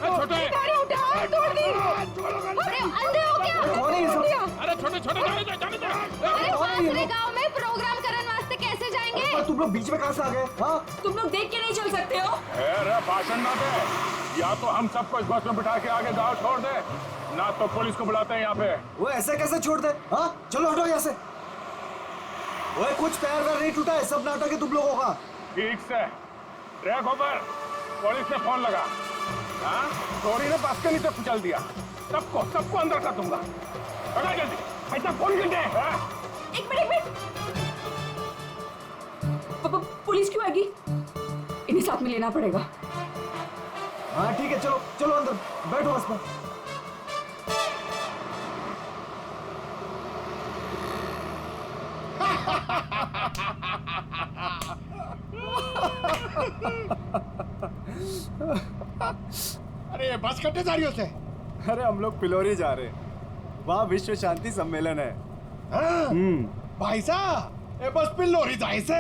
छोटे तोड़ दी। अरे अंधे हो क्या? कौन है ये सब? अरे छोटे छोटे जाने दे अरे पासरे गांव में प्रोग्राम करने वास्ते कैसे जाएंगे? पर तुम लोग बीच में कहाँ से आ गए? हाँ तुम लोग देख के नहीं चल सकते हो? अरे भाषण ना दे, या तो हम सबको इस बस में बिठा के आगे गाँव छोड़ दे, ना तो पुलिस को बुलाते हैं यहाँ पे। वो ऐसे कैसे छोड़ दे? हाँ चलो हटो यहाँ से। ओए कुछ पैर वैर नहीं टूटा है, सब नाटक है तुम लोगों का। ठीक से ट्रैक ऊपर, पुलिस ने फोन लगा। हाँ चोरी ने बस के नीचे कुचल दिया, सबको अंदर कर दूंगा। पकड़ जल्दी, ऐसा फोन कर दे। एक मिनट पुलिस क्यों आएगी? इन्हें साथ में लेना पड़ेगा। हाँ ठीक है, चलो चलो अंदर बैठो बस में। अरे बस कट्टे जा रही हो से? अरे हम लोग पिलोरी जा रहे हैं, वहाँ विश्व शांति सम्मेलन है। हाँ? भाई साहब ये बस पिलोरी जाए से।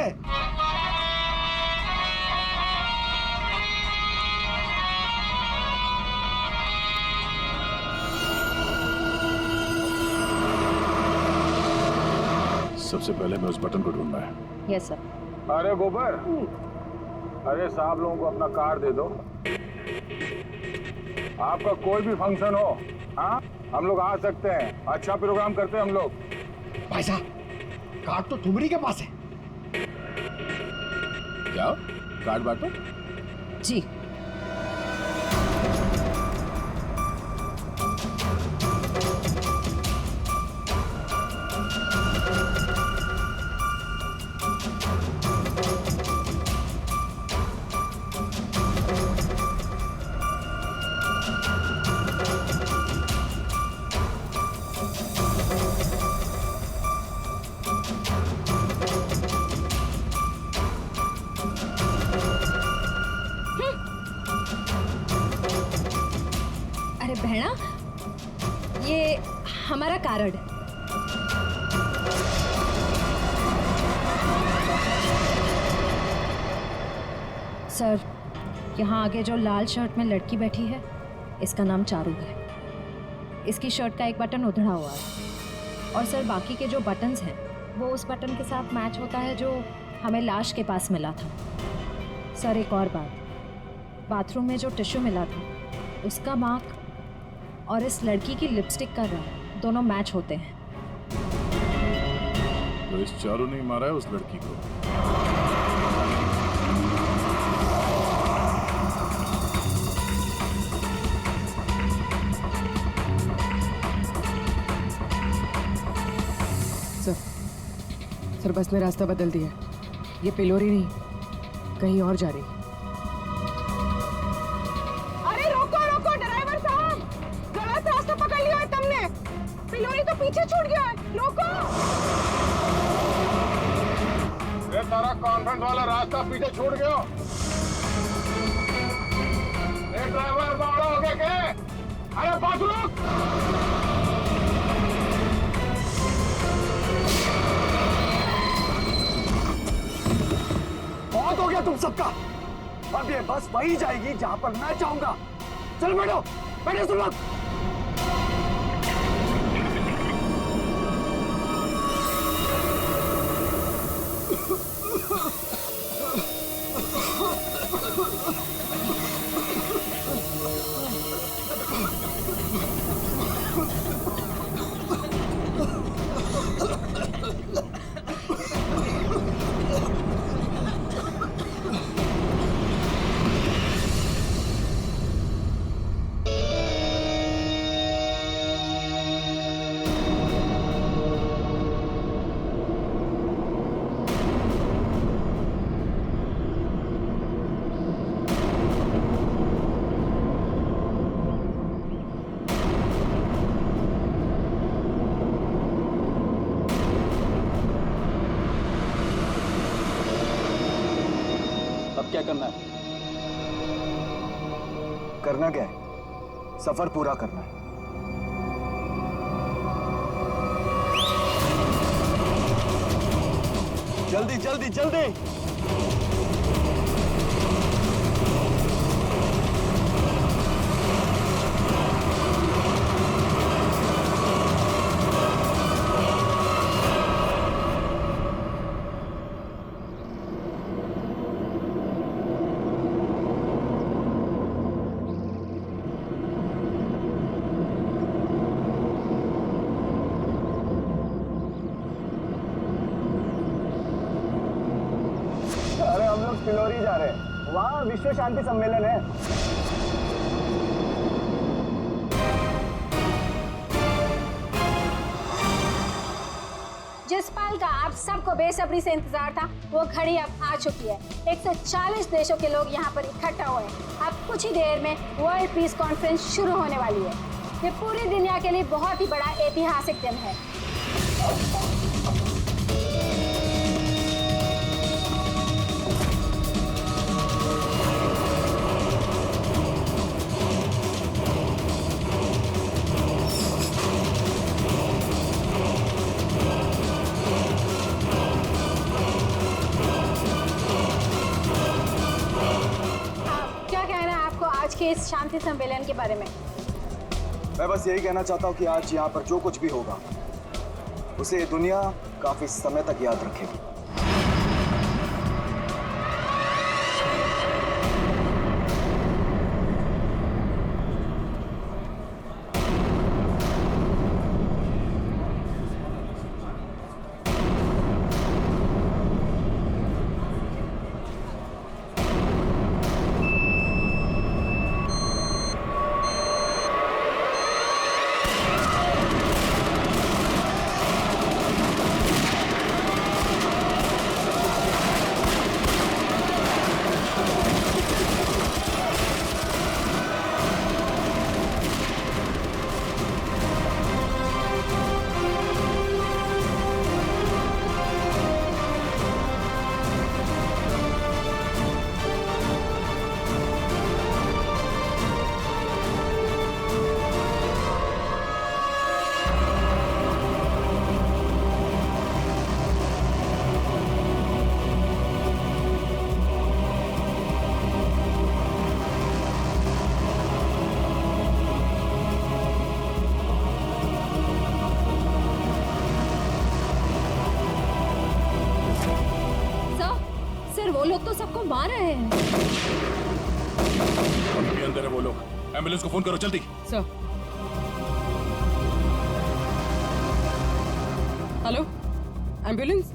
सबसे पहले मैं उस बटन को ढूंढना है। Yes sir. अरे गोबर, अरे साहब लोगों को अपना कार्ड दे दो। आपका कोई भी फंक्शन हो, हाँ हम लोग आ सकते हैं। अच्छा प्रोग्राम करते हैं हम लोग। भाई साहब कार्ड तो ठुमरी के पास है। क्या कार्ड बांटो? जी बहना, ये हमारा कार्ड है। सर, यहाँ आगे जो लाल शर्ट में लड़की बैठी है, इसका नाम चारू है। इसकी शर्ट का एक बटन उधड़ा हुआ है और सर बाकी के जो बटन्स हैं वो उस बटन के साथ मैच होता है जो हमें लाश के पास मिला था। सर एक और बात, बाथरूम में जो टिश्यू मिला था उसका मार्क और इस लड़की की लिपस्टिक का रंग दोनों मैच होते हैं। तो इस चारू ने मारा है उस लड़की को। सर बस ने रास्ता बदल दिया। ये पिलोरी नहीं, कहीं और जा रही। अरे रोको रोको ड्राइवर साहब, गलत रास्ता पकड़ लिया है तुमने। पिलोरी तो पीछे छूट गया है, रोको। ये तारा कॉन्वेंट वाला रास्ता पीछे छूट गया। ए ड्राइवर बावड़ा हो गया क्या? अरे बस रुक। बहुत हो गया तुम सबका। अब ये बस वही जाएगी जहां पर मैं चाहूंगा। चल बैठो, बैठो तुम लोग। क्या करना है? करना क्या है? सफर पूरा करना है। जल्दी जल्दी जल्दी। विश्व शांति सम्मेलन है। जिस पल का आप सबको बेसब्री से इंतजार था वो घड़ी अब आ चुकी है। 140 देशों के लोग यहाँ पर इकट्ठा हुए हैं। अब कुछ ही देर में वर्ल्ड पीस कॉन्फ्रेंस शुरू होने वाली है। ये पूरी दुनिया के लिए बहुत ही बड़ा ऐतिहासिक दिन है। क्या कहना है आपको आज के इस शांति सम्मेलन के बारे में? मैं बस यही कहना चाहता हूँ कि आज यहाँ पर जो कुछ भी होगा उसे दुनिया काफी समय तक याद रखेगी। सर वो लोग तो सबको मार रहे हैं। अभी भी अंदर है वो लोग। एम्बुलेंस को फोन करो जल्दी। Sir hello ambulance.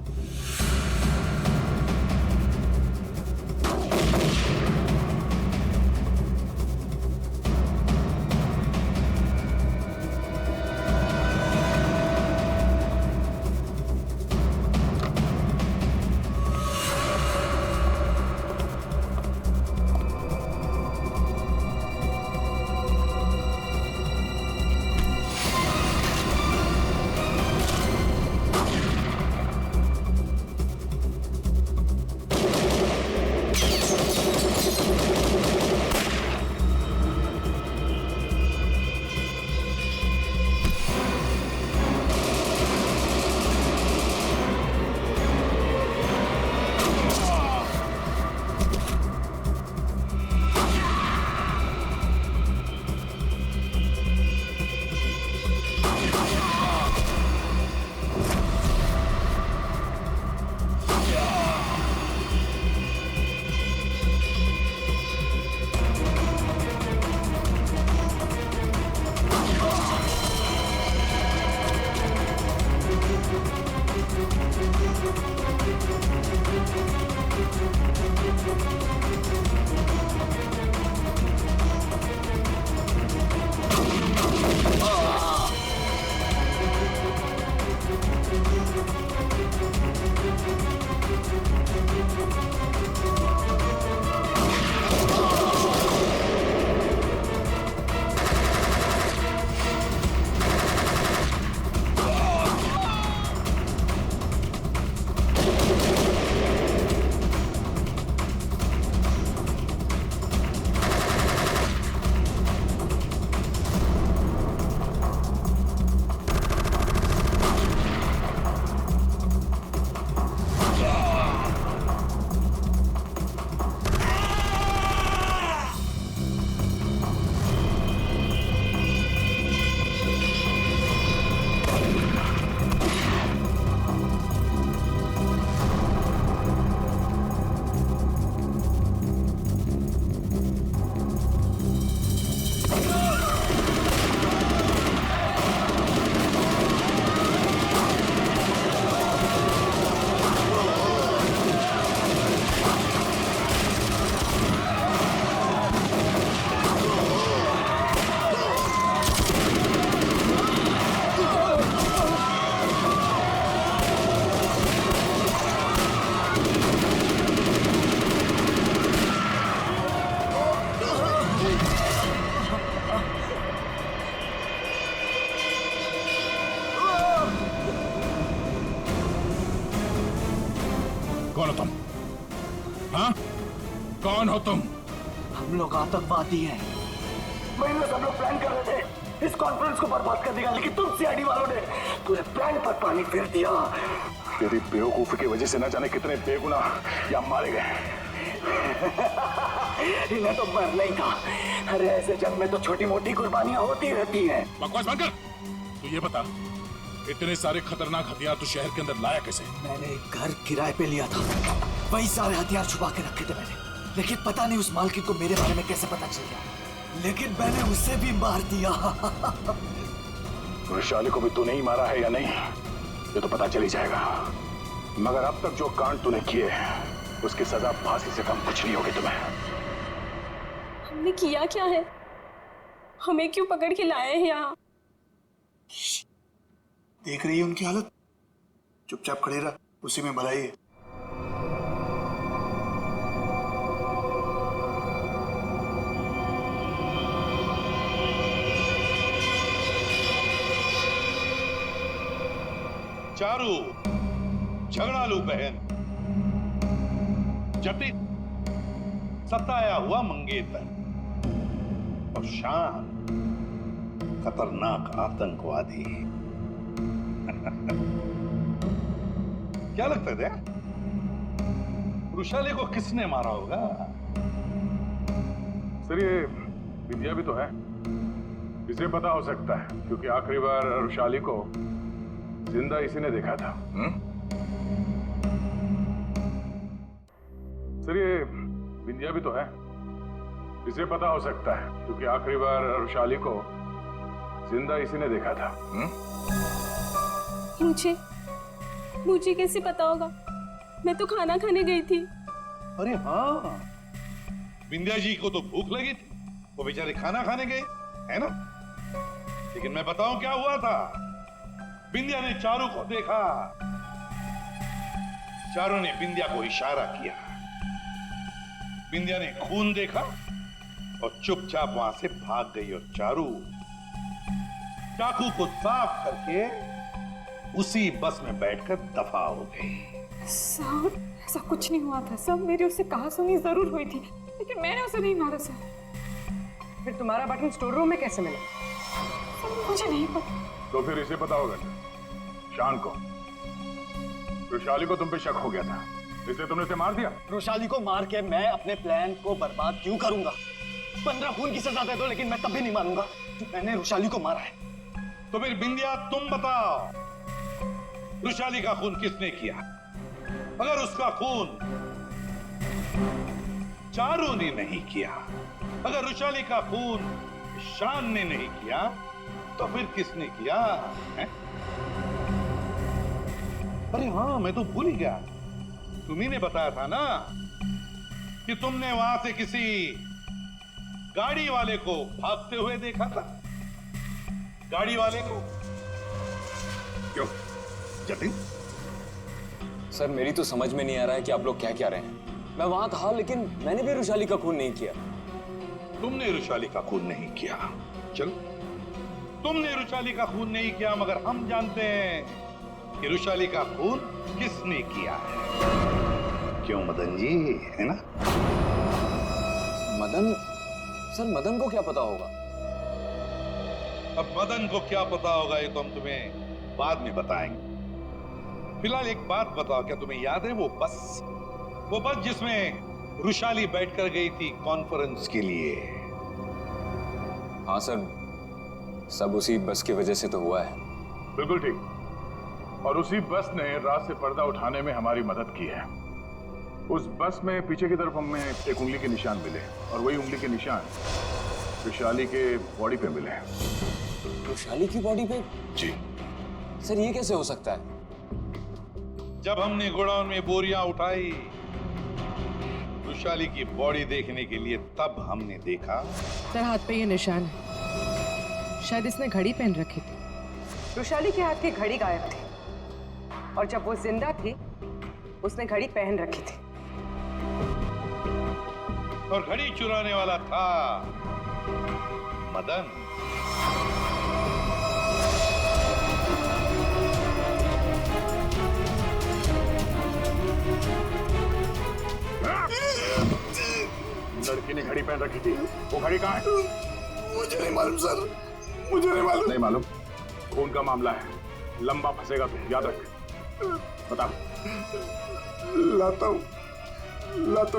हो तुम? हम लोग आतंकवादी हैं। महीनों से हम लोग प्लान कर रहे थे इस कॉन्फ्रेंस को बर्बाद कर देगा, लेकिन तुम सीआईडी वालों ने पूरे प्लान पर पानी फेर दिया। तेरी बेवकूफी की वजह से न जाने कितने बेगुनाह यहाँ मारे गए। इन्हें तो मरना ही था। अरे ऐसे जंग में तो छोटी मोटी कुर्बानियां होती रहती हैं। बकवास बंद कर। तू ये बता, इतने सारे खतरनाक हथियार तू शहर के अंदर लाया कैसे? मैंने एक घर किराए पे लिया था, वही सारे हथियार छुपा के रखे थे मैंने। लेकिन पता नहीं उस मालकिन को मेरे बारे में कैसे पता चल गया, लेकिन मैंने उसे भी मार दिया। वैशाली को भी तूने ही मारा है या नहीं, ये तो पता चल ही जाएगा। मगर अब तक जो कांड तूने किए उसकी सजा फांसी से कम कुछ नहीं होगी तुम्हें। हमने किया क्या है? हमें क्यों पकड़ के लाए हैं यहाँ? देख रही है उनकी हालत, चुपचाप खड़े रहा, उसी में भलाई है। चारू झगड़ालू बहन, जटिल सताया हुआ मंगेतर और शान खतरनाक आतंकवादी। क्या लगता है वृषाली को किसने मारा होगा? सर ये विद्या भी तो है, इसे पता हो सकता है क्योंकि आखिरी बार वृषाली को जिंदा इसी ने देखा था। सर ये विद्या भी तो है, इसे पता हो सकता है क्योंकि आखिरी बार वृषाली को जिंदा इसी ने देखा था। मुझे कैसे पता होगा? मैं तो खाना खाने गई थी। अरे हाँ, विंध्या जी को तो भूख लगी थी, वो बेचारे खाना खाने गए, है ना? लेकिन मैं बताऊं क्या हुआ था। विंध्या ने चारू को देखा, चारू ने विंध्या को इशारा किया, विंध्या ने खून देखा और चुपचाप वहां से भाग गई और चारू चाकू को साफ करके उसी बस में बैठकर दफा हो गई। सर ऐसा कुछ नहीं हुआ था सर, मेरी उससे कहासुनी जरूर हुई थी, लेकिन मैंने उसे नहीं मारा सर। फिर तुम्हारा बटन स्टोर रूम में कैसे मिला? सर मुझे नहीं पता। तो फिर इसे पता होगा शान को, वृषाली को तुम पे शक हो गया था, इसलिए तुमने इसे मार दिया। वृषाली को मार के मैं अपने प्लान को बर्बाद क्यों करूंगा? 15 खून की सजा दे दो, लेकिन मैं तब भी नहीं मानूंगा कि मैंने वृषाली को मारा है। तो फिर विंध्या तुम बताओ, वृषाली का खून किसने किया? अगर उसका खून चारू ने नहीं किया, अगर वृषाली का खून शान ने नहीं किया, तो फिर किसने किया है? अरे हाँ, मैं तो भूल ही गया, तुम्ही ने बताया था ना कि तुमने वहां से किसी गाड़ी वाले को भागते हुए देखा था। गाड़ी वाले को क्यों जतिन? सर मेरी तो समझ में नहीं आ रहा है कि आप लोग क्या रहे हैं। मैं वहां था, लेकिन मैंने भी वृषाली का खून नहीं किया। तुमने वृषाली का खून नहीं किया, चलो तुमने वृषाली का खून नहीं किया, मगर हम जानते हैं कि वृषाली का खून किसने किया है। क्यों मदन जी, है ना? मदन? सर मदन को क्या पता होगा? अब मदन को क्या पता होगा ये तो हम तुम्हें बाद में बताएंगे। फिलहाल एक बात बताओ, क्या तुम्हें याद है वो बस जिसमें वृषाली बैठकर गई थी कॉन्फ्रेंस के लिए? हाँ सर, सब उसी बस की वजह से तो हुआ है। बिल्कुल ठीक, और उसी बस ने रात से पर्दा उठाने में हमारी मदद की है। उस बस में पीछे की तरफ हमें एक उंगली के निशान मिले, और वही उंगली के निशान वृषाली के बॉडी पे मिले। वृषाली की बॉडी पे? जी सर, ये कैसे हो सकता है? जब हमने गोडाउन में बोरियां उठाई वृषाली की बॉडी देखने के लिए, तब हमने देखा। सर हाथ पे ये निशान है, शायद इसने घड़ी पहन रखी थी। वृषाली के हाथ की घड़ी गायब थी, और जब वो जिंदा थी उसने घड़ी पहन रखी थी। और घड़ी चुराने वाला था मदन। लड़की ने घड़ी पहन रखी थी, वो घड़ी कहाँ है? मुझे नहीं मालूम सर, मुझे नहीं मालूम। नहीं मालूम? खून का मामला है, लंबा फंसेगा तू, याद रख। बता। लाता हूँ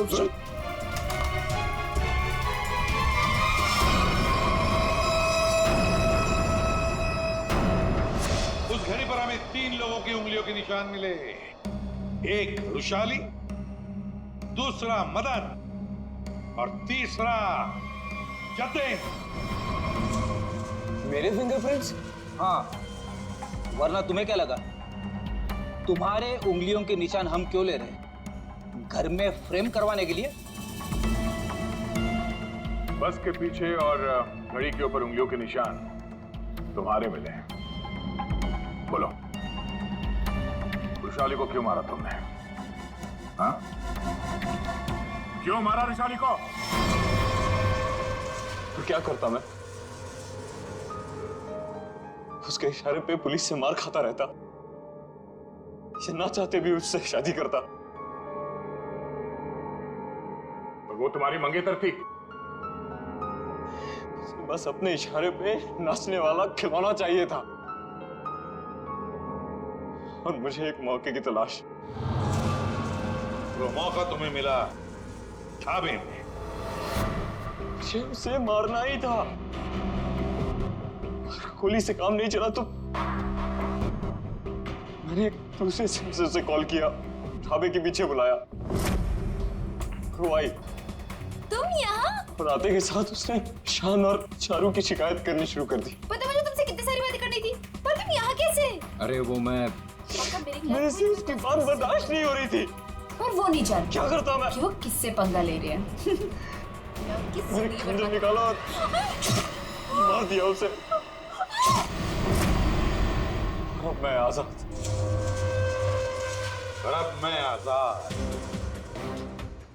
सर। उस घड़ी पर हमें 3 लोगों की उंगलियों के निशान मिले। एक रुशाली, दूसरा मदन और तीसरा जतिन। मेरे फिंगरप्रिंट्स? हाँ, वरना तुम्हें क्या लगा तुम्हारे उंगलियों के निशान हम क्यों ले रहे हैं? घर में फ्रेम करवाने के लिए? बस के पीछे और घड़ी के ऊपर उंगलियों के निशान तुम्हारे मिले हैं। बोलो, रुशाली को क्यों मारा तुमने? हाँ? क्यों मारा रुशाली को? तो क्या करता मैं? उसके इशारे पे पुलिस से मार खाता रहता, ये ना चाहते भी उससे शादी करता। और वो तुम्हारी मंगेतर थी? बस अपने इशारे पे नाचने वाला खिलौना चाहिए था, और मुझे एक मौके की तलाश। वो मौका तुम्हें मिला ढाबे में। मुझे उसे मारना ही था। गोली से काम नहीं चला तो मैंने दूसरे सेंसर से कॉल किया, ढाबे के पीछे बुलाया। वो आई। तुम यहाँ? और आते के साथ उसने शान और चारू की शिकायत करनी शुरू कर दी। पता मुझे तुमसे कितनी सारी बातें करनी थी, पर तुम यहाँ कैसे? अरे वो मेरे से उसकी बात बर्दाश्त नहीं हो रही थी। और वो नहीं जान क्या करता मैं? क्यों किससे पंगा ले रहे हैं? मैंने खंजर निकाला और मार दिया उसे। अब मैं आजाद। अब मैं आजाद।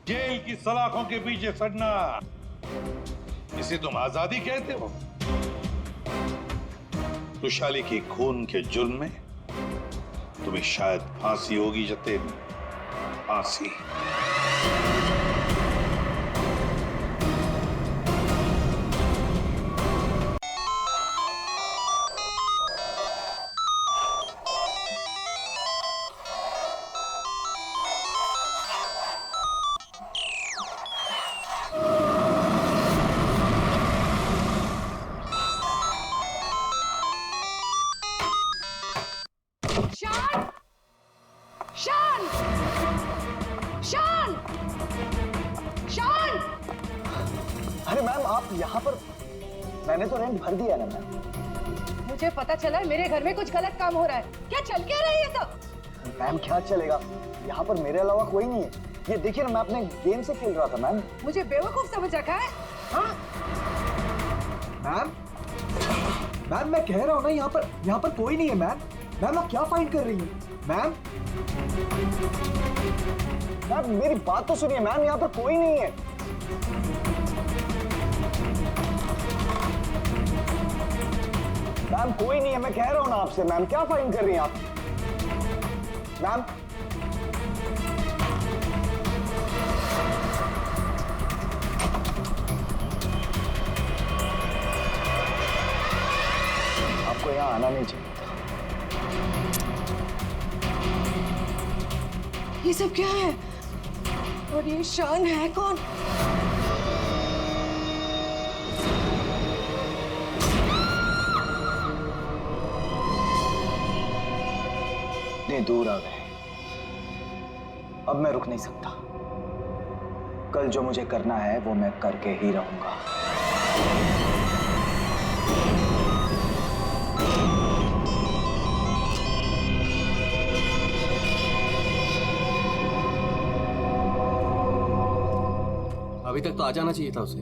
जेल की सलाखों के पीछे सड़ना, इसे तुम आजादी कहते हो? रुशाली के खून के जुर्म में तुम्हें शायद फांसी होगी जतिन, फांसी। अरे मैम, आप यहाँ पर? मैंने तो रेंट भर दिया ना मैम। मुझे पता चला मेरे घर में कुछ गलत काम हो रहा है। क्या चल क्या रहा है ये सब? मैम क्या चलेगा, यहाँ पर मेरे अलावा कोई नहीं है। ये देखिए ना, मैं अपने गेम से खेल रहा था मैम। मुझे बेवकूफ समझ रखा है? हाँ? मैम मैं कह रहा हूँ ना, यहाँ पर कोई नहीं है मैम। मैम आप क्या फाइंड कर रही हैं? मैम मेरी बात तो सुनिए मैम, यहाँ पर कोई नहीं है। मैम कोई नहीं है, मैं कह रहा हूँ ना आपसे। मैम क्या फाइंड कर रही हैं आप? मैम आपको यहाँ आना नहीं चाहिए। ये सब क्या है? और ये शान है कौन? इतने दूर आ गए, अब मैं रुक नहीं सकता। कल जो मुझे करना है वो मैं करके ही रहूंगा। अभी तक तो आ जाना चाहिए था उसे,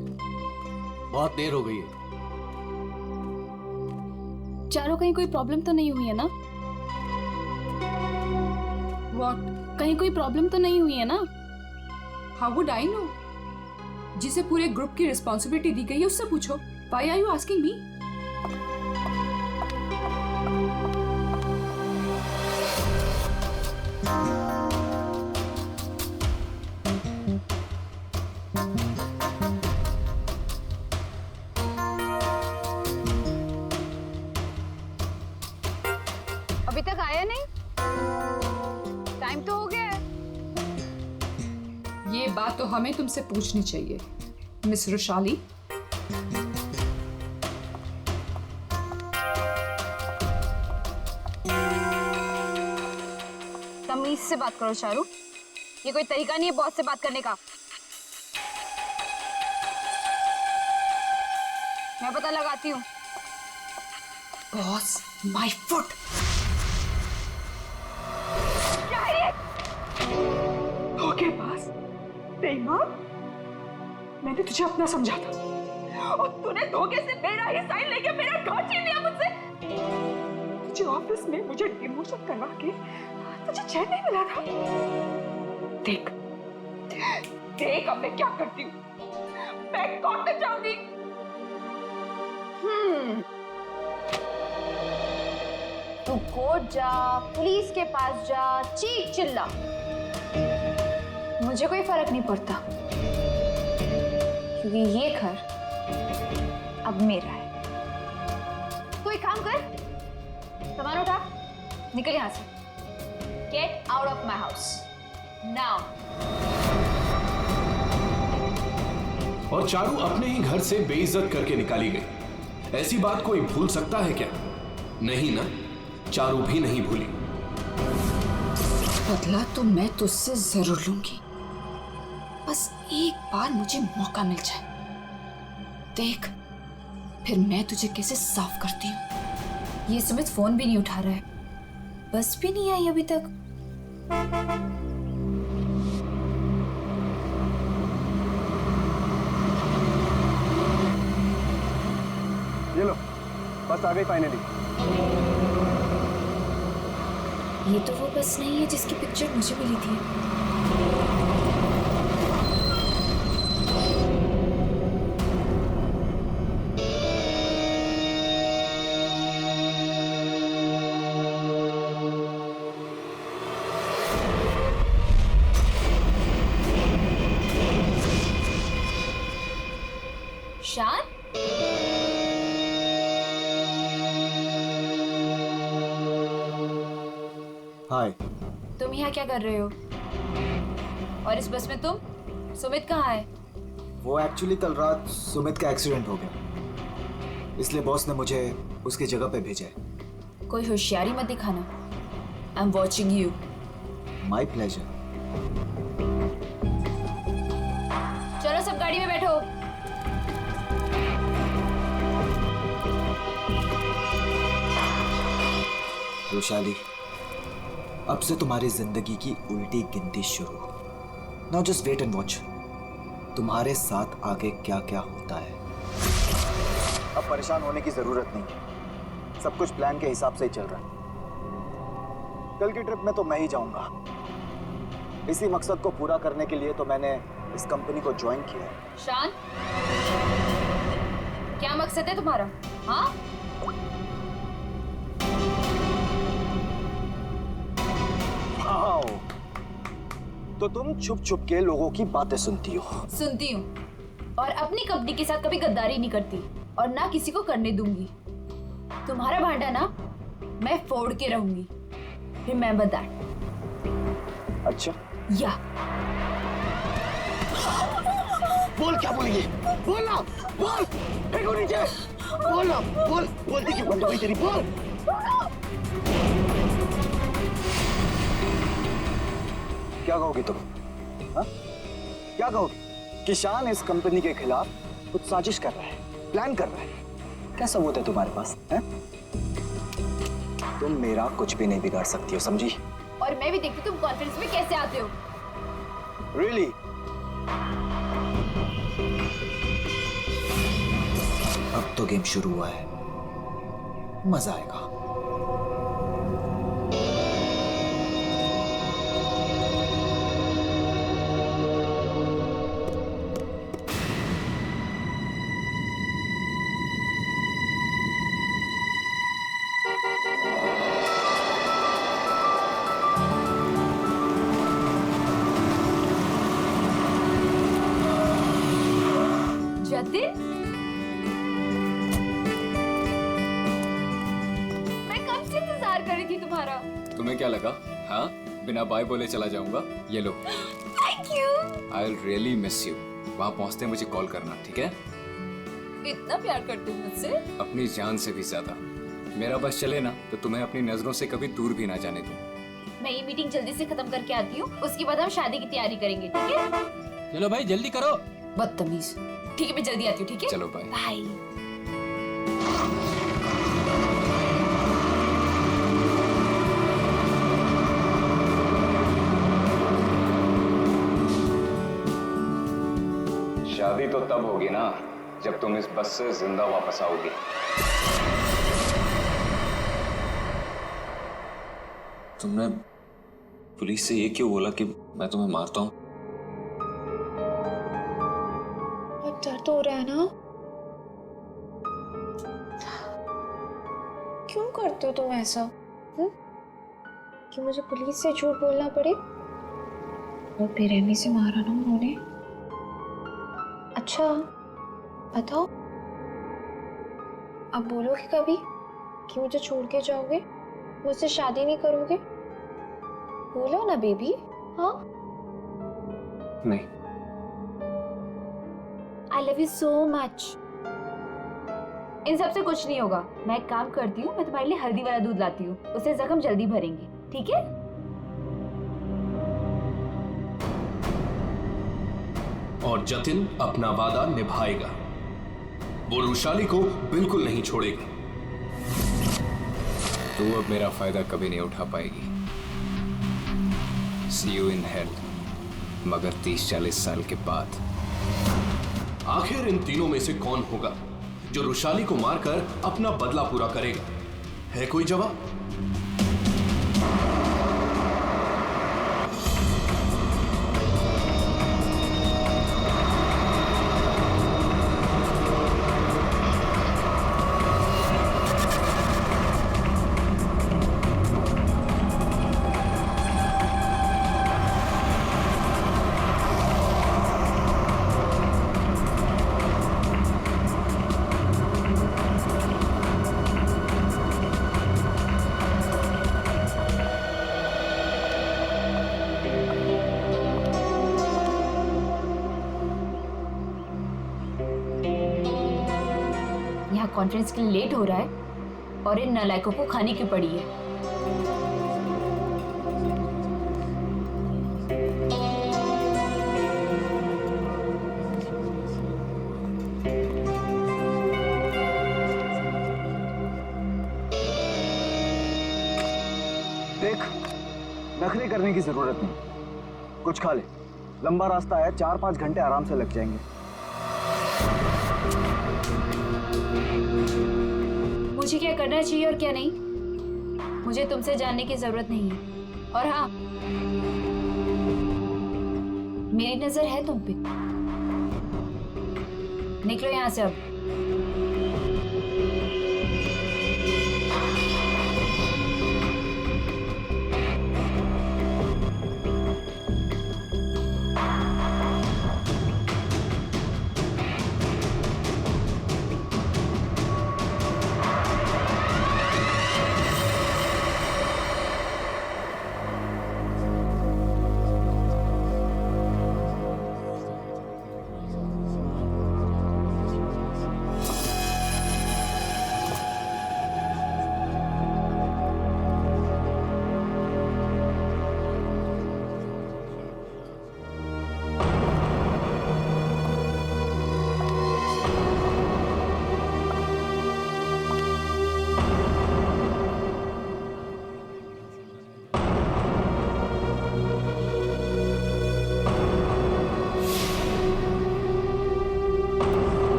बहुत देर हो गई है। चारों कहीं कोई प्रॉब्लम तो नहीं हुई है ना? What? कहीं कोई प्रॉब्लम तो नहीं हुई है ना? How would I know? जिसे पूरे ग्रुप की रिस्पॉन्सिबिलिटी दी गई है उससे पूछो। Why are you asking me? तक आया नहीं? टाइम तो हो गया है। ये बात तो हमें तुमसे पूछनी चाहिए, मिस रुशाली। तमीज से बात करो चारू, ये कोई तरीका नहीं है बॉस से बात करने का। मैं पता लगाती हूँ। Boss, my foot. क्या है ये? धोखेबाज, बेईमान। मैंने तुझे अपना समझा था और तूने धोखे से मेरा ही साइन लेके मेरा घर छीन लिया मुझसे। तुझे ऑफिस में मुझे डिमोशन करवा के तुझे चैन नहीं मिला था। देख देख अब मैं क्या करती हूँ। मैं कोर्ट में जाऊंगी। तू कोर्ट जा, पुलिस के पास जा, चीख चिल्ला, मुझे कोई फर्क नहीं पड़ता, क्योंकि ये घर अब मेरा है। तू एक काम कर, सामान उठा, निकल यहां से। Get out of my house now. और चारू अपने ही घर से बेइज्जत करके निकाली गई। ऐसी बात कोई भूल सकता है क्या? नहीं ना, चारू भी नहीं भूली। बदला तो मैं तुझसे जरूर लूंगी, बस एक बार मुझे मौका मिल जाए। देख फिर मैं तुझे कैसे साफ करती हूँ। ये सुमित फोन भी नहीं उठा रहा है, बस भी नहीं आई अभी तक। ये लो, बस आ गई फाइनली। ये तो वो बस नहीं है जिसकी पिक्चर मुझे मिली थी। शान, हाय। तुम यहाँ क्या कर रहे हो? और इस बस में तुम? सुमित कहाँ है? वो एक्चुअली कल रात सुमित का एक्सीडेंट हो गया, इसलिए बॉस ने मुझे उसकी जगह पे भेजा है। कोई होशियारी मत दिखाना। I am watching you. My pleasure. चलो सब गाड़ी में बैठो। रुशाली, अब से तुम्हारी जिंदगी की उल्टी गिनती शुरू। Now just wait and watch, तुम्हारे साथ आगे क्या क्या होता है। अब परेशान होने की जरूरत नहीं है, सब कुछ प्लान के हिसाब से ही चल रहा है। कल की ट्रिप में तो मैं ही जाऊंगा। इसी मकसद को पूरा करने के लिए तो मैंने इस कंपनी को ज्वाइन किया है। शान, क्या मकसद है तुम्हारा? हाँ, तो तुम छुप छुप के लोगों की बातें सुनती हो? सुनती हूँ, और अपनी कंपनी के साथ कभी गद्दारी नहीं करती और ना किसी को करने दूंगी। तुम्हारा भांडा ना मैं फोड़ के रहूंगी। Remember that. अच्छा, या बोल, क्या बोलेंगे? बोल ना, बोल, फेंको नीचे, बोल ना, बोल, बोलती क्यों बंद हो गई तेरी? बोल। क्या कहोगी तुम? हाँ? क्या कहोगी कि शान इस कंपनी के खिलाफ कुछ साजिश कर रहा है, प्लान कर रहा है? क्या सबूत है तुम्हारे पास? है? तुम मेरा कुछ भी नहीं बिगाड़ सकती हो, समझी? और मैं भी देखती तुम कॉन्फ्रेंस में कैसे आते हो। Really? अब तो गेम शुरू हुआ है, मजा आएगा। जतिन, मैं कब से इंतजार कर रही थी तुम्हारा। तुम्हारा। तुम्हें क्या लगा? हाँ, बिना बाय बोले चला जाऊंगा? ये लो। Thank you. I will really miss you. वहाँ पहुँचते मुझे कॉल करना, ठीक है? इतना प्यार करते हो मुझसे? अपनी जान से भी ज्यादा। मेरा बस चले ना तो तुम्हें अपनी नजरों से कभी दूर भी ना जाने दूं। मैं ये मीटिंग जल्दी से खत्म करके आती हूँ, उसके बाद हम शादी की तैयारी करेंगे, ठीक है? चलो भाई जल्दी करो। बदतमीज। ठीक है, मैं जल्दी आती हूँ, ठीक है? चलो बाय। बाय। शादी तो तब होगी ना जब तुम इस बस से जिंदा वापस आओगी। तुमने पुलिस से ये क्यों बोला कि मैं तुम्हें मारता हूँ? बहुत दर्द हो रहा है ना? क्यों करते हो तुम ऐसा? कि मुझे पुलिस से झूठ बोलना पड़े? और बेरहमी से मारा ना उन्होंने। अच्छा बताओ, अब बोलोगे कभी कि मुझे छोड़ के जाओगे, मुझसे शादी नहीं करोगे? बोलो ना बेबी। हाँ, नहीं। I love you so much. इन सब से कुछ नहीं होगा। मैं एक काम करती हूँ, मैं तुम्हारे लिए हल्दी वाला दूध लाती हूँ, उससे जख्म जल्दी भरेंगे, ठीक है? और जतिन अपना वादा निभाएगा। वो रुशाली को बिल्कुल नहीं छोड़ेगा। तू अब मेरा फायदा कभी नहीं उठा पाएगी। See you in hell, मगर 30-40 साल के बाद। आखिर इन तीनों में से कौन होगा जो रुशाली को मारकर अपना बदला पूरा करेगा? है कोई जवाब? यहाँ कॉन्फ्रेंस के लिए लेट हो रहा है और इन नालायकों को खाने की पड़ी है। देख, नखरे करने की जरूरत नहीं, कुछ खा ले। लंबा रास्ता है, 4-5 घंटे आराम से लग जाएंगे। मुझे क्या करना चाहिए और क्या नहीं, मुझे तुमसे जानने की जरूरत नहीं है। और हाँ, मेरी नजर है तुम पे। निकलो यहाँ से अब।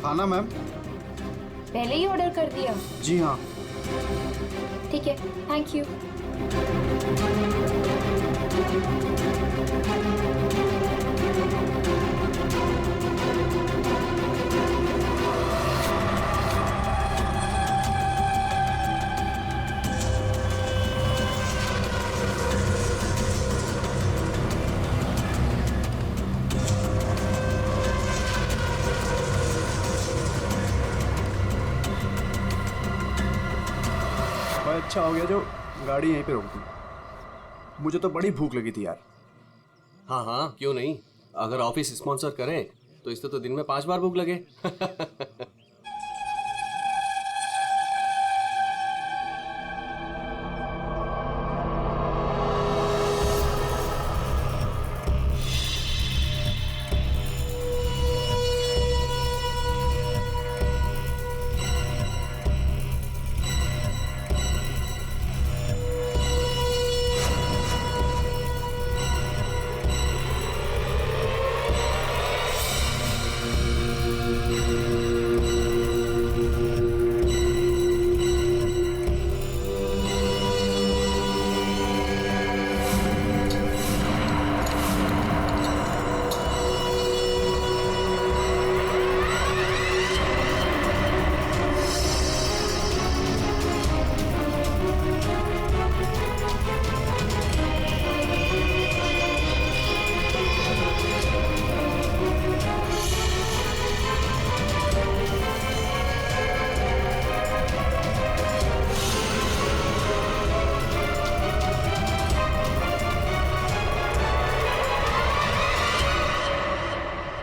खाना मैम। पहले ही ऑर्डर कर दिया? जी हाँ। ठीक है, थैंक यू। अच्छा हो गया जो गाड़ी यहीं पे रोक दी। मुझे तो बड़ी भूख लगी थी यार। हाँ हाँ, क्यों नहीं। अगर ऑफिस स्पॉन्सर करे तो इससे तो दिन में 5 बार भूख लगे।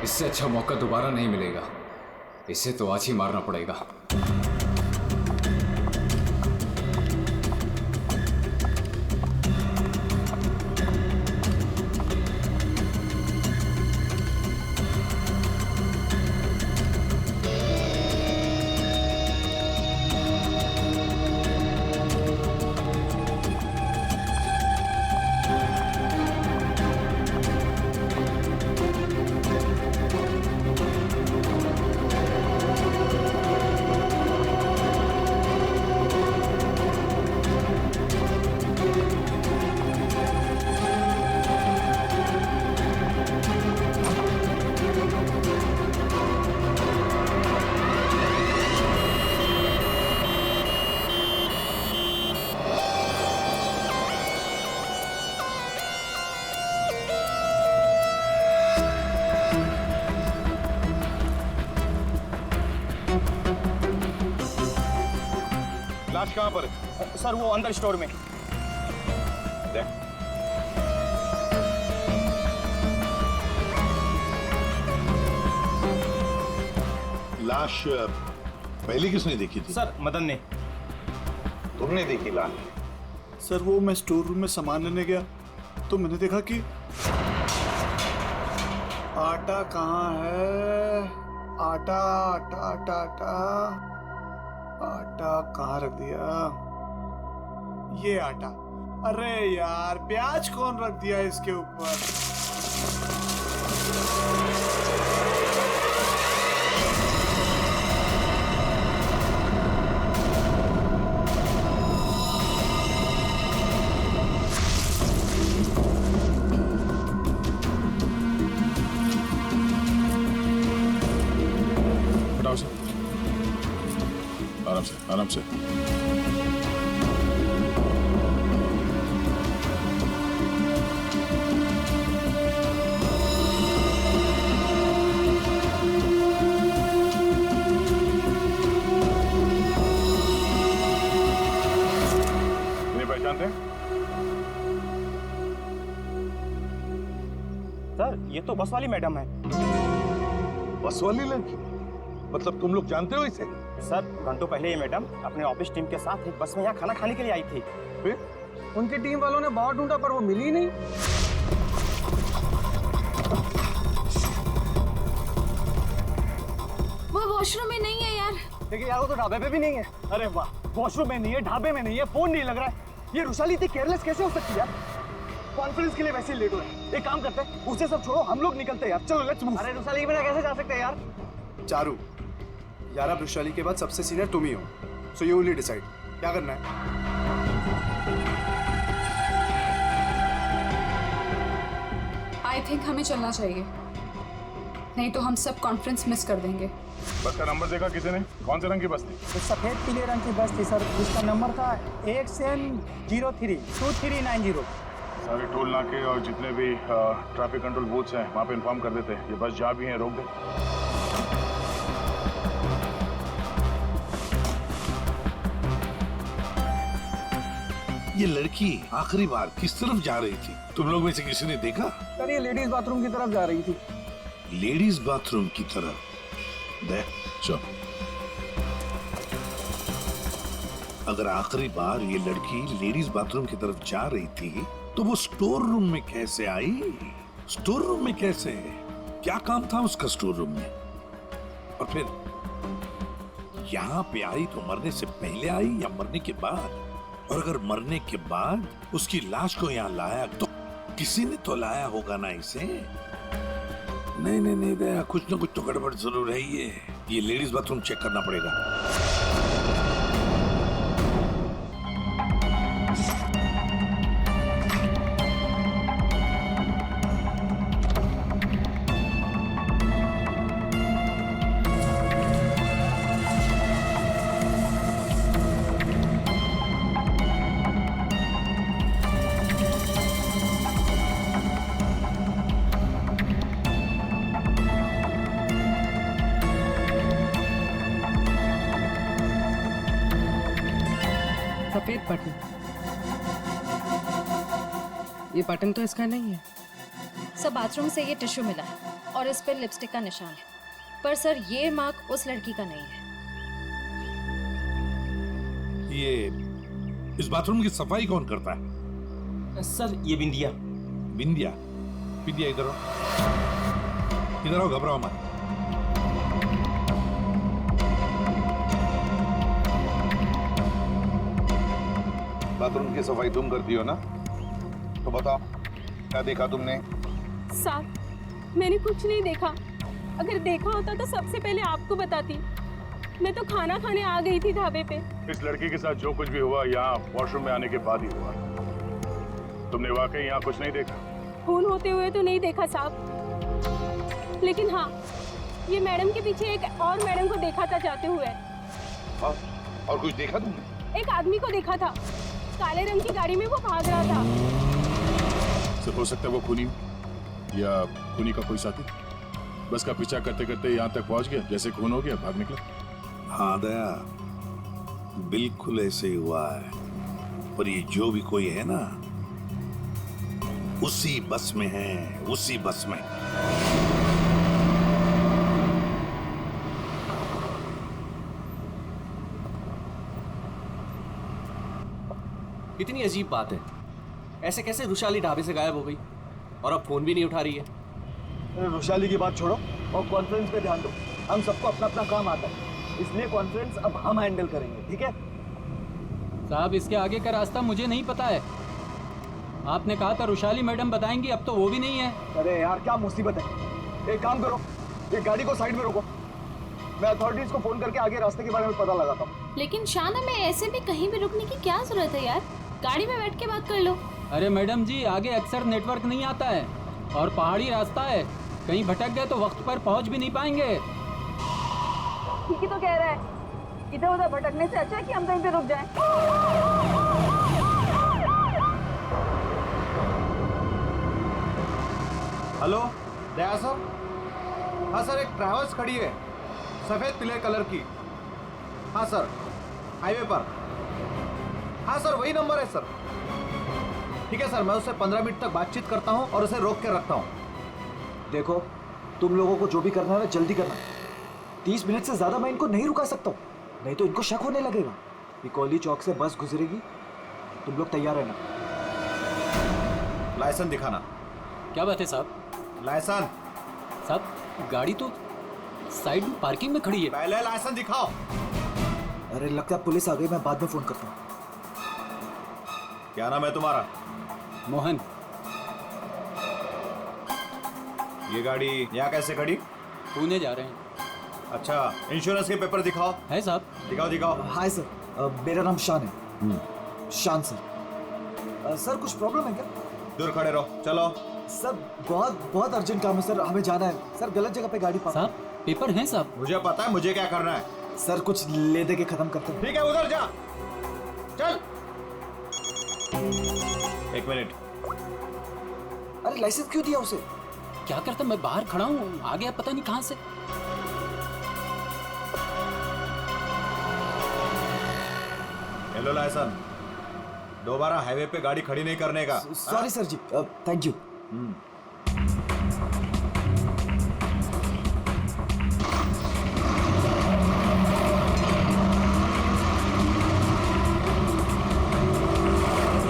इससे अच्छा मौका दोबारा नहीं मिलेगा। इसे तो आज ही मारना पड़ेगा। लाश कहाँ पर है? सर वो अंदर स्टोर में। लाश पहले किसने देखी थी? सर मदन ने। तुमने देखी लाश? सर वो मैं स्टोर रूम में सामान लेने गया तो मैंने देखा कि आटा कहाँ है। आटा आटा आटा आटा आटा कहाँ रख दिया? ये आटा। अरे यार प्याज कौन रख दिया इसके ऊपर? आराम से, आराम से। इन्हें पहचानते हैं? सर ये तो बस वाली मैडम है। बस वाली लड़की? मतलब तुम लोग जानते हो इसे? सर घंटों पहले ये मैडम अपने ऑफिस टीम के साथ एक बस में यहाँ खाना खाने के लिए आई थी। फिर उनकी टीम वालों ने बहुत ढूंढा पर वो मिली नहीं। वो वॉशरूम में नहीं है यार। देखिए यार वो तो ढाबे पे भी नहीं है। अरे वाह, वॉशरूम में नहीं है, ढाबे में नहीं है, फोन नहीं लग रहा है। ये रुशाली इतनी केयरलेस कैसे हो सकती है यार? कॉन्फ्रेंस के लिए वैसे ही लेट हो रहे हैं। एक काम करते हैं, उसे सब छोड़ो, हम लोग निकलते हैं यार। चलो लेट्स मूव। अरे रुशाली के बिना कैसे जा सकते हैं यार? चारू यार अब वैशाली के बाद सबसे सीनियर तुम ही हो, सो यू विल डिसाइड क्या करना है। आई थिंक हमें चलना चाहिए, नहीं तो हम सब कॉन्फ्रेंस मिस कर देंगे। बस का नंबर देखा किसी ने? कौन से रंग की बस थी? तो सफेद पीले रंग की बस थी सर, उसका नंबर था XN032390। सारे टोल नाके और जितने भी ट्रैफिक कंट्रोल बूथ्स हैं वहाँ पे इन्फॉर्म कर देते हैं, ये बस जा भी हैं रोक दे। ये लड़की आखिरी बार किस तरफ जा रही थी? तुम लोग में से किसी ने देखा? सर ये लेडीज बाथरूम की तरफ जा रही थी। लेडीज बाथरूम की तरफ? दे चल। अगर आखिरी बार ये लड़की लेडीज बाथरूम की तरफ जा रही थी तो वो स्टोर रूम में कैसे आई? स्टोर रूम में कैसे? क्या काम था उसका स्टोर रूम में? और फिर यहाँ पे आई तो मरने से पहले आई या मरने के बाद? और अगर मरने के बाद उसकी लाश को यहाँ लाया तो किसी ने तो लाया होगा ना इसे? नहीं नहीं नहीं दया, कुछ ना कुछ तो गड़बड़ जरूर है। ये लेडीज बाथरूम चेक करना पड़ेगा। सफेद बटन, ये बटन तो इसका नहीं है। सर बाथरूम से ये टिश्यू मिला है और इस पर लिपस्टिक का निशान है, पर सर ये मार्क उस लड़की का नहीं है। ये इस बाथरूम की सफाई कौन करता है? सर ये बिंदिया। बिंदिया? बिंदिया इधर आओ, इधर आओ, घबराओ मत। बाथरूम की सफाई तुम करती हो ना? तो बताओ क्या देखा तुमने? सर मैंने कुछ नहीं देखा, अगर देखा होता तो सबसे पहले आपको बताती। मैं तो खाना खाने आ गई थी ढाबे पे। इस लड़की के साथ जो कुछ भी हुआ यहाँ वॉशरूम में आने के बाद ही हुआ। तुमने वाकई यहाँ कुछ नहीं देखा? खून होते हुए तो नहीं देखा साहब, लेकिन हाँ ये मैडम के पीछे एक और मैडम को देखा था जाते हुए। और कुछ देखा तुमने? एक आदमी को देखा था, काले रंग की गाड़ी में वो भाग रहा था। सिर्फ हो सकता है वो खूनी या खूनी का कोई साथी बस का पीछा करते करते यहाँ तक पहुँच गया, जैसे खून हो गया भाग निकला। हाँ दया, बिल्कुल ऐसे ही हुआ है। पर ये जो भी कोई है ना, उसी बस में है, उसी बस में। इतनी अजीब बात है, ऐसे कैसे रुशाली ढाबे से गायब हो गई और अब फोन भी नहीं उठा रही है? रुशाली की बात छोड़ो और कॉन्फ्रेंस पे ध्यान दो। हम सबको अपना अपना काम आता है, इसलिए कॉन्फ्रेंस अब हम हैंडल करेंगे, ठीक है? साहब इसके आगे का रास्ता मुझे नहीं पता है। आपने कहा था रुशाली मैडम बताएंगी, अब तो वो भी नहीं है। अरे यार क्या मुसीबत है। एक काम करो, ये गाड़ी को साइड में रोको, मैं अथॉरिटीज को फोन करके आगे रास्ते के बारे में पता लगाता हूँ। लेकिन शाना में ऐसे भी कहीं भी रुकने की क्या जरूरत है यार, गाड़ी में बैठ के बात कर लो। अरे मैडम जी आगे अक्सर नेटवर्क नहीं आता है और पहाड़ी रास्ता है, कहीं भटक गए तो वक्त पर पहुंच भी नहीं पाएंगे। ठीक ही तो कह रहा है, इधर उधर भटकने से अच्छा है कि हम कहीं पे रुक जाएं। हेलो दया सर? हाँ सर, एक ट्रैवल्स खड़ी है सफेद पीले कलर की। हाँ सर, हाईवे पर। हाँ सर वही नंबर है सर। ठीक है सर, मैं उससे 15 मिनट तक बातचीत करता हूँ और उसे रोक के रखता हूँ। देखो तुम लोगों को जो भी करना है ना जल्दी करना। 30 मिनट से ज्यादा मैं इनको नहीं रुका सकता हूँ, नहीं तो इनको शक होने लगेगा। पिकोली चौक से बस गुजरेगी, तुम लोग तैयार रहना। लाइसेंस दिखाना। क्या बात है साहब? लाइसेंस साहब गाड़ी तो साइड में पार्किंग में खड़ी है। पहले लाइसेंस दिखाओ। अरे लगता है पुलिस आ गई, मैं बाद में फोन करता हूँ। क्या नाम है तुम्हारा? मोहन। ये गाड़ी यहाँ कैसे खड़ी? पुणे जा रहे हैं। अच्छा, इंश्योरेंस के पेपर दिखाओ। है साहब। दिखाओ दिखाओ। हाय सर, मेरा नाम शान है। शान सर। सर कुछ प्रॉब्लम है क्या? दूर खड़े रहो, चलो। सर बहुत अर्जेंट काम है सर, हमें जाना है सर। गलत जगह पे गाड़ी पार्क। साहब पेपर हैं साहब। मुझे पता है मुझे क्या करना है। सर कुछ ले दे के खत्म करते हैं। ठीक है, उधर जा। चल। 1 मिनट। अरे लाइसेंस क्यों दिया उसे? क्या करता, मैं बाहर खड़ा हूँ, आ गया पता नहीं कहाँ से। हेलो लाइसेंस, दोबारा हाईवे पे गाड़ी खड़ी नहीं करने का। Sorry sir ji, thank you.